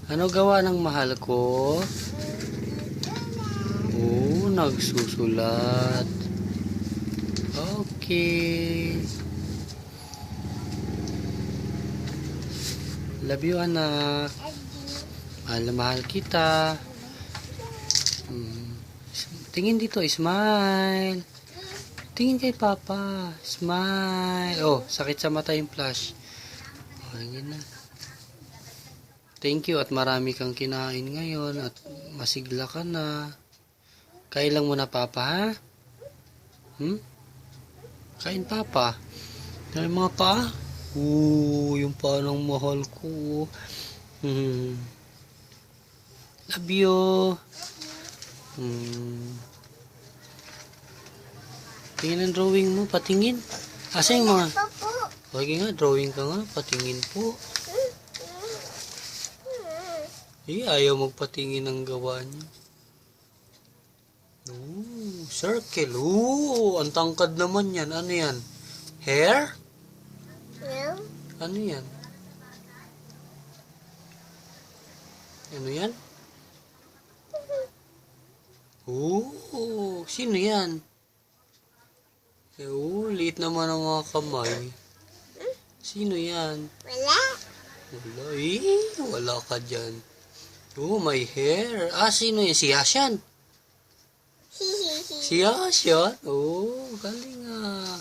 Ano gawa ng mahal ko? Oh, nagsusulat. Okay. Love you, anak. Mahal na mahal kita. Tingin dito, smile. Tingin kay Papa. Smile. Oh, sakit sa mata yung flash. Oh, yun na. Thank you at marami kang kinain ngayon at masigla ka na. Kain lang muna, Papa, ha? Kain, Papa. Yung mga paa? Yung paa ng mahal ko. Love you. Tingin ang drawing mo, patingin. Asa yung mga... Okay nga, drawing ka nga, patingin po. Ayaw magpatingin ng gawa niya. Circle. Ang tangkad naman yan. Ano yan? Hair? Ano yan? Ano yan? Sino yan? Liit naman ang mga kamay. Sino yan? Wala. Wala ka dyan. May hair. Sino yan? Si Asyan. Si Asyan? Galing ah.